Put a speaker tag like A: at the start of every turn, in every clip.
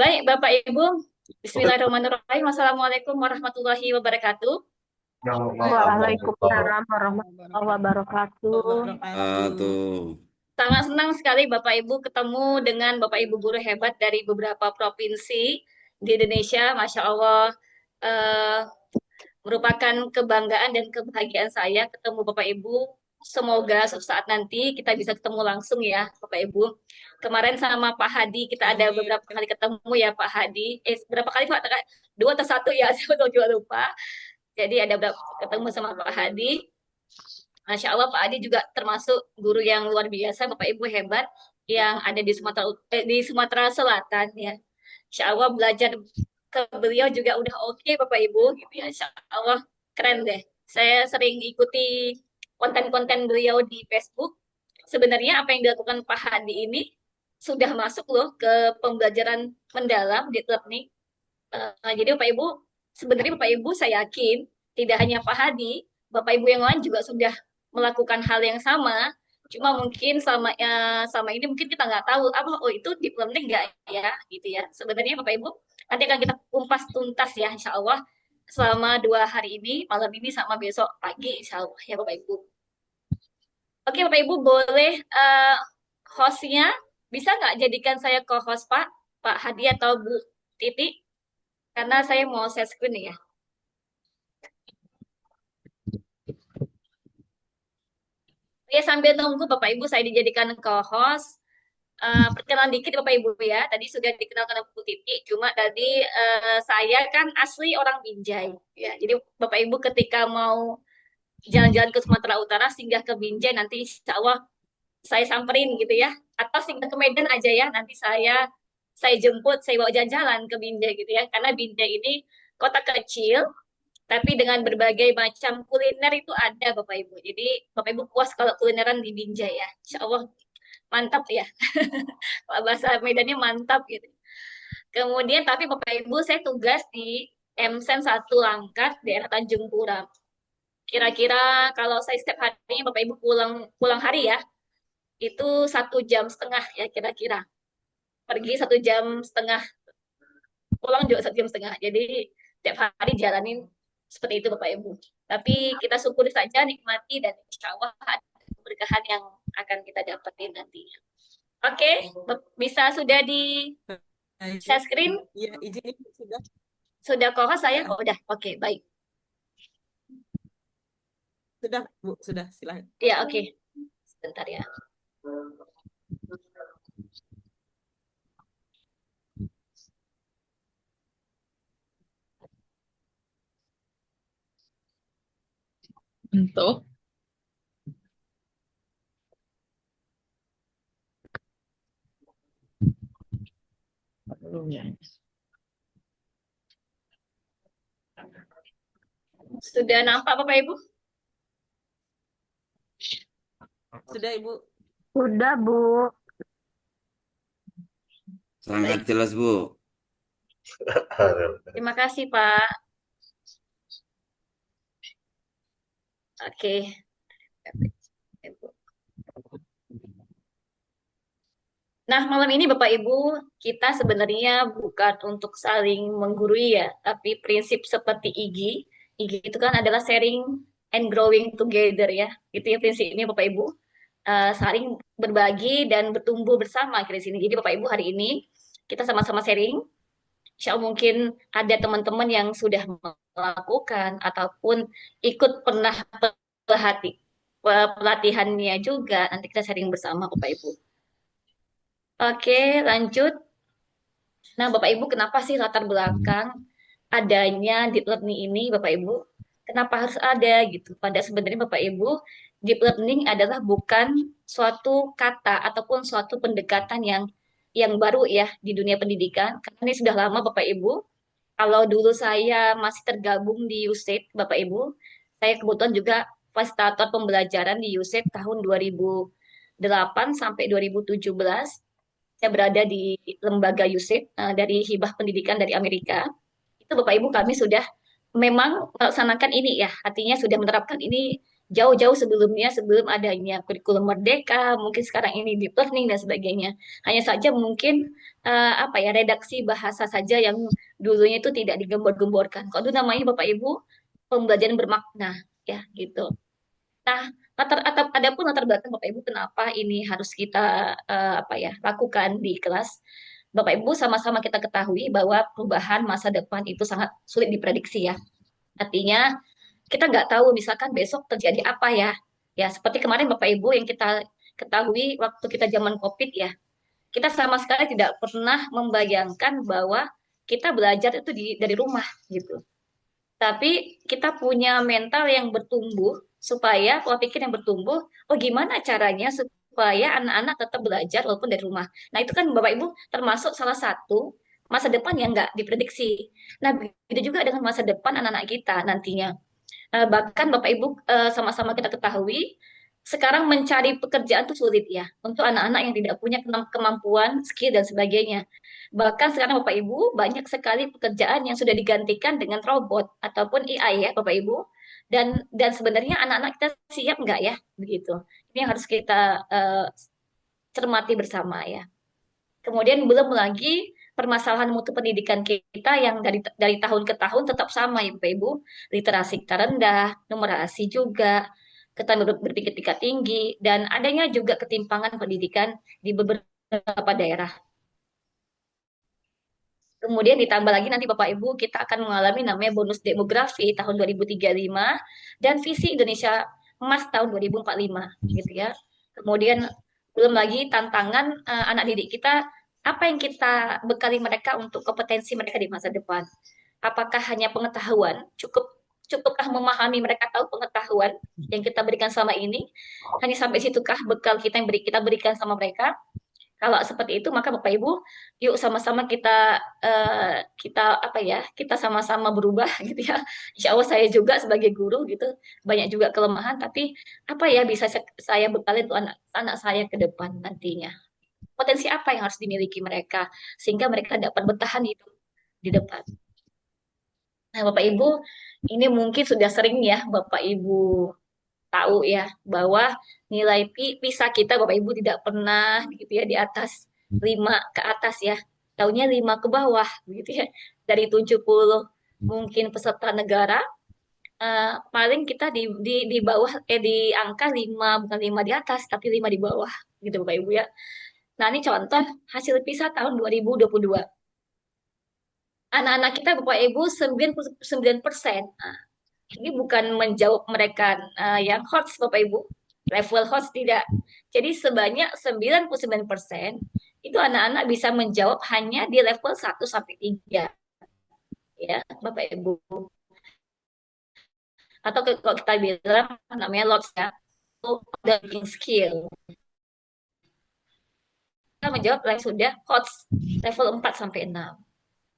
A: Baik, Bapak Ibu. Bismillahirrahmanirrahim. Assalamualaikum warahmatullahi wabarakatuh.
B: Waalaikumsalam warahmatullahi wabarakatuh.
C: Wabarakatuh.
A: Sangat senang sekali Bapak Ibu ketemu dengan Bapak Ibu guru hebat dari beberapa provinsi di Indonesia. Masya Allah, eh, merupakan kebanggaan dan kebahagiaan saya ketemu Bapak Ibu. Semoga suatu saat nanti kita bisa ketemu langsung ya, Bapak Ibu. Kemarin sama Pak Hadi, kita ada
C: Amin.
A: beberapa kali ketemu ya Pak Hadi. Berapa kali Pak? Dua atau satu ya, saya juga lupa. Jadi ada berapa ketemu sama Pak Hadi. Masya Allah Pak Hadi juga termasuk guru yang luar biasa, Bapak Ibu hebat yang ada di di Sumatera Selatan ya. Insya Allah belajar ke beliau juga udah oke Bapak Ibu gitu ya. Insya Allah keren deh. Saya sering ikuti konten-konten beliau di Facebook. Sebenarnya apa yang dilakukan Pak Hadi ini sudah masuk loh ke pembelajaran mendalam di learning. Jadi Bapak Ibu, sebenarnya Bapak Ibu saya yakin tidak hanya Pak Hadi, Bapak Ibu yang lain juga sudah melakukan hal yang sama. Cuma mungkin sama ini mungkin kita nggak tahu apa oh itu deep learning nggak ya gitu ya. Sebenarnya Bapak Ibu nanti akan kita kumpas tuntas ya Insya Allah selama 2 hari ini, malam ini sama besok pagi Insya Allah ya Bapak Ibu. Oke Bapak Ibu boleh hostnya bisa nggak jadikan saya co-host Pak, Pak Hadi atau Bu Titi? Karena saya mau share screen ya. Ya sambil nunggu Bapak Ibu saya dijadikan co-host. Perkenalan dikit Bapak Ibu ya. Tadi sudah dikenalkan Bu Titi. Cuma tadi saya kan asli orang Binjai. Ya, jadi Bapak Ibu ketika mau jalan-jalan ke Sumatera Utara singgah ke Binjai nanti insya Allah saya samperin gitu ya. Atau singgah ke Medan aja ya. Nanti saya jemput, saya bawa jalan-jalan ke Binjai gitu ya. Karena Binjai ini kota kecil tapi dengan berbagai macam kuliner itu ada Bapak Ibu. Jadi Bapak Ibu puas kalau kulineran di Binjai ya. Insya Allah mantap ya. Bahasa Medannya mantap gitu. Kemudian tapi Bapak Ibu saya tugas di MSen satu Langkat daerah Tanjung Pura. Kira-kira kalau saya setiap harinya Bapak Ibu pulang pulang hari ya, itu 1 jam setengah ya kira-kira. Pergi 1 jam setengah, pulang juga 1 jam setengah. Jadi setiap hari jalanin seperti itu Bapak Ibu. Tapi kita syukuri saja, nikmati dan insya Allah ada keberkahan yang akan kita dapetin nanti. Oke, bisa sudah di
C: Nah,
A: share screen?
C: iya, izin Ibu sudah.
A: Sudah kok saya?
C: Ah,
A: Oh, udah. Oke, baik.
C: sudah, Bu, sudah, silakan.
A: Ya, oke. Sebentar ya.
B: Untuk ya.
A: Sudah nampak Bapak Ibu?
C: Sudah, Ibu.
B: Sudah, Bu.
D: Sangat
A: Baik.
D: jelas, Bu.
A: Terima kasih, Pak. Oke. Nah, malam ini Bapak Ibu, kita sebenarnya bukan untuk saling menggurui ya, tapi prinsip seperti IGI. IGI itu kan adalah sharing and growing together ya. Itu ya prinsipnya Bapak Ibu. Saling berbagi dan bertumbuh bersama di sini. Jadi Bapak Ibu hari ini kita sama-sama sharing. Insya Allah mungkin ada teman-teman yang sudah melakukan ataupun ikut pernah pelatihannya juga. Nanti kita sharing bersama Bapak Ibu. Oke, lanjut. Nah, Bapak Ibu, kenapa sih latar belakang adanya deep learning ini, Bapak Ibu? Kenapa harus ada gitu? Pada sebenarnya Bapak Ibu, deep learning adalah bukan suatu kata ataupun suatu pendekatan yang baru ya di dunia pendidikan. Karena ini sudah lama Bapak Ibu. Kalau dulu saya masih tergabung di USAID, Bapak Ibu, saya kebetulan juga fasilitator pembelajaran di USAID tahun 2008 sampai 2017. Saya berada di lembaga USAID dari hibah pendidikan dari Amerika. Itu Bapak Ibu kami sudah memang melaksanakan ini ya, artinya sudah menerapkan ini jauh-jauh sebelumnya, sebelum adanya kurikulum Merdeka, mungkin sekarang ini deep learning dan sebagainya. Hanya saja mungkin apa ya, redaksi bahasa saja yang dulunya itu tidak digembor-gemborkan. Kalau itu namanya Bapak Ibu pembelajaran bermakna, ya gitu. Nah, adapun latar belakang Bapak Ibu kenapa ini harus kita apa ya lakukan di kelas. Bapak Ibu sama-sama kita ketahui bahwa perubahan masa depan itu sangat sulit diprediksi ya. Artinya kita nggak tahu misalkan besok terjadi apa ya. Ya, seperti kemarin Bapak Ibu yang kita ketahui waktu kita zaman COVID ya. Kita sama sekali tidak pernah membayangkan bahwa kita belajar itu dari rumah gitu. Tapi kita punya mental yang bertumbuh supaya pola pikir yang bertumbuh, oh gimana caranya supaya anak-anak tetap belajar walaupun dari rumah. Nah itu kan Bapak Ibu termasuk salah satu masa depan yang nggak diprediksi. Nah begitu juga dengan masa depan anak-anak kita nantinya. Bahkan Bapak Ibu sama-sama kita ketahui, sekarang mencari pekerjaan itu sulit ya untuk anak-anak yang tidak punya kemampuan, skill dan sebagainya. Bahkan sekarang Bapak Ibu banyak sekali pekerjaan yang sudah digantikan dengan robot ataupun AI ya Bapak Ibu. Dan sebenarnya anak-anak kita siap nggak ya begitu. Ini yang harus kita cermati bersama ya. Kemudian belum lagi permasalahan mutu pendidikan kita yang dari tahun ke tahun tetap sama ya Bapak Ibu. Literasi kita rendah, numerasi juga, keterampilan berpikir tingkat tinggi, dan adanya juga ketimpangan pendidikan di beberapa daerah. Kemudian ditambah lagi nanti Bapak Ibu kita akan mengalami namanya bonus demografi tahun 2035 dan visi Indonesia Emas tahun 2045 gitu ya. Kemudian belum lagi tantangan anak didik kita, apa yang kita bekali mereka untuk kompetensi mereka di masa depan. Apakah hanya pengetahuan, cukupkah memahami mereka tahu pengetahuan yang kita berikan selama ini? Hanya sampai situkah bekal kita yang kita berikan sama mereka? Kalau seperti itu, maka Bapak Ibu, yuk sama-sama kita apa ya, kita sama-sama berubah gitu ya. Insya Allah saya juga sebagai guru gitu, banyak juga kelemahan, tapi apa ya bisa saya bekali untuk anak saya ke depan nantinya. Potensi apa yang harus dimiliki mereka sehingga mereka dapat bertahan hidup di depan. Nah, Bapak Ibu, ini mungkin sudah sering ya Bapak Ibu tahu ya bahwa nilai PISA kita Bapak Ibu tidak pernah gitu ya di atas 5 ke atas ya. Tahunya 5 ke bawah gitu ya. Dari 70 mungkin peserta negara paling kita di bawah di angka 5 bukan 5 di atas tapi 5 di bawah gitu Bapak Ibu ya. Nah, ini contoh hasil PISA tahun 2022. Anak-anak kita Bapak Ibu 99%. Ini bukan menjawab mereka yang hots Bapak Ibu, level hots tidak. Jadi sebanyak 99% itu anak-anak bisa menjawab hanya di level 1 sampai 3 ya Bapak Ibu. Atau kalau kita bilang namanya LOTS ya, coding skill. Kita menjawab yang sudah hots level 4 sampai 6.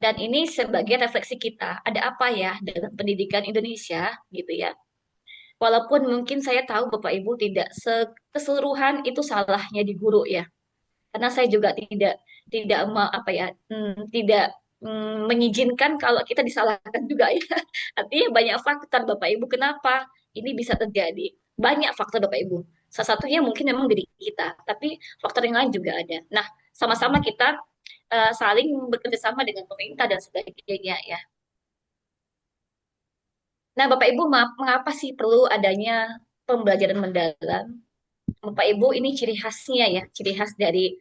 A: Dan ini sebagai refleksi kita, ada apa ya dalam pendidikan Indonesia gitu ya. Walaupun mungkin saya tahu Bapak Ibu tidak keseluruhan itu salahnya di guru ya. Karena saya juga tidak apa ya, tidak mengizinkan kalau kita disalahkan juga ya. Artinya banyak faktor Bapak Ibu kenapa ini bisa terjadi. Banyak faktor Bapak Ibu. Salah satunya mungkin memang diri kita, tapi faktor yang lain juga ada. Nah, sama-sama kita saling bekerja sama dengan pemerintah dan sebagainya ya. Nah, Bapak Ibu, mengapa sih perlu adanya pembelajaran mendalam? Bapak Ibu, ini ciri khasnya ya, ciri khas dari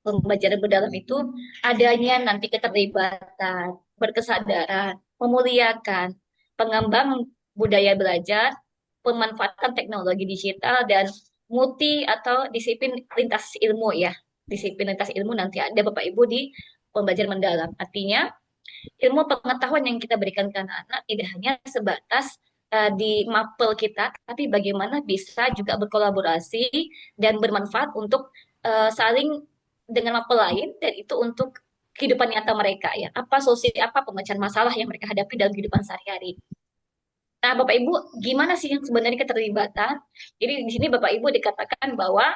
A: pembelajaran mendalam itu adanya nanti keterlibatan, berkesadaran, memuliakan, pengembangan budaya belajar, pemanfaatan teknologi digital, dan multi atau disiplin lintas ilmu ya. Disiplin lintas ilmu nanti ada Bapak Ibu di pembelajaran mendalam. Artinya ilmu pengetahuan yang kita berikan ke anak-anak tidak hanya sebatas di mapel kita, tapi bagaimana bisa juga berkolaborasi dan bermanfaat untuk saling dengan mapel lain, dan itu untuk kehidupan nyata mereka ya. Apa solusi, apa pemecahan masalah yang mereka hadapi dalam kehidupan sehari-hari. Nah, Bapak Ibu, gimana sih yang sebenarnya keterlibatan? Jadi di sini Bapak Ibu dikatakan bahwa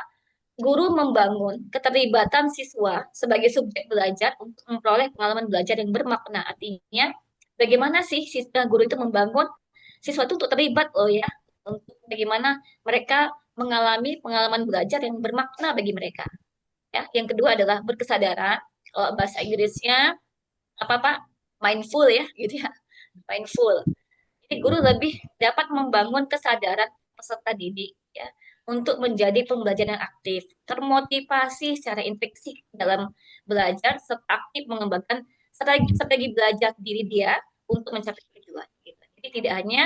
A: guru membangun keterlibatan siswa sebagai subjek belajar untuk memperoleh pengalaman belajar yang bermakna. Artinya, bagaimana sih guru itu membangun siswa itu untuk terlibat loh ya, untuk bagaimana mereka mengalami pengalaman belajar yang bermakna bagi mereka. Ya, yang kedua adalah berkesadaran. Kalau bahasa Inggrisnya apa Pak? Mindful ya, gitu ya. Mindful. Jadi guru lebih dapat membangun kesadaran peserta didik ya untuk menjadi pembelajar yang aktif, termotivasi secara intrinsik dalam belajar, serta aktif mengembangkan strategi belajar diri dia untuk mencapai tujuan. Gitu. Jadi tidak hanya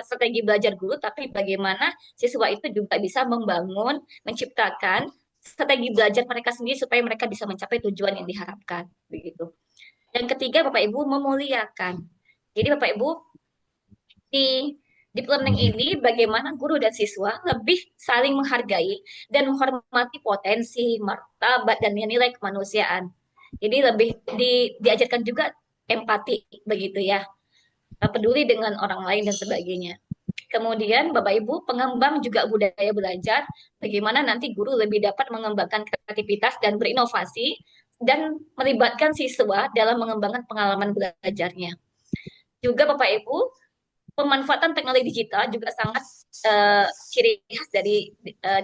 A: strategi belajar guru, tapi bagaimana siswa itu juga bisa membangun, menciptakan strategi belajar mereka sendiri supaya mereka bisa mencapai tujuan yang diharapkan. Begitu. Yang ketiga, Bapak Ibu memuliakan. Jadi Bapak Ibu di deep learning ini bagaimana guru dan siswa lebih saling menghargai dan menghormati potensi, martabat, dan nilai kemanusiaan. Jadi lebih diajarkan juga empati begitu ya, peduli dengan orang lain dan sebagainya. Kemudian Bapak Ibu pengembang juga budaya belajar, bagaimana nanti guru lebih dapat mengembangkan kreativitas dan berinovasi dan melibatkan siswa dalam mengembangkan pengalaman belajarnya. Juga Bapak Ibu pemanfaatan teknologi digital juga sangat ciri khas dari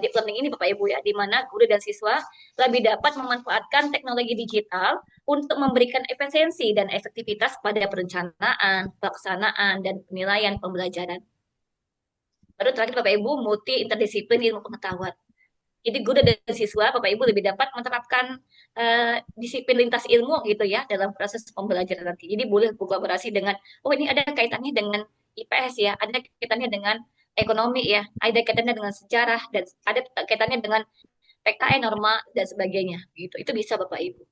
A: deep learning ini Bapak Ibu ya, di mana guru dan siswa lebih dapat memanfaatkan teknologi digital untuk memberikan efisiensi dan efektivitas pada perencanaan, pelaksanaan, dan penilaian pembelajaran. Baru terakhir Bapak Ibu multi interdisiplin ilmu pengetahuan. Jadi guru dan siswa Bapak Ibu lebih dapat menerapkan disiplin lintas ilmu gitu ya dalam proses pembelajaran nanti. Jadi boleh kolaborasi dengan oh ini ada kaitannya dengan IPS ya, ada kaitannya dengan ekonomi ya, ada kaitannya dengan sejarah dan ada kaitannya dengan PKN norma dan sebagainya gitu. Itu bisa Bapak Ibu.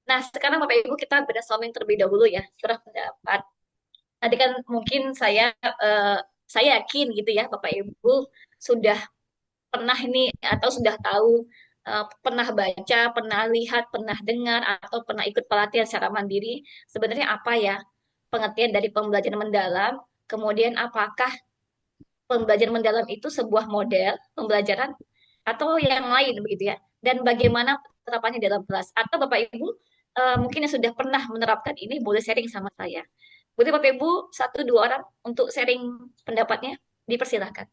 A: Nah, sekarang Bapak Ibu kita brainstorming terlebih dahulu ya, curah pendapat. Tadi kan mungkin saya yakin gitu ya Bapak Ibu sudah pernah ini atau sudah tahu pernah baca, pernah lihat, pernah dengar atau pernah ikut pelatihan secara mandiri sebenarnya apa ya pengertian dari pembelajaran mendalam, kemudian apakah pembelajaran mendalam itu sebuah model pembelajaran atau yang lain begitu ya, dan bagaimana penerapannya dalam kelas atau Bapak Ibu mungkin yang sudah pernah menerapkan ini boleh sharing sama saya. Boleh Bapak Ibu satu dua orang untuk sharing pendapatnya, dipersilahkan.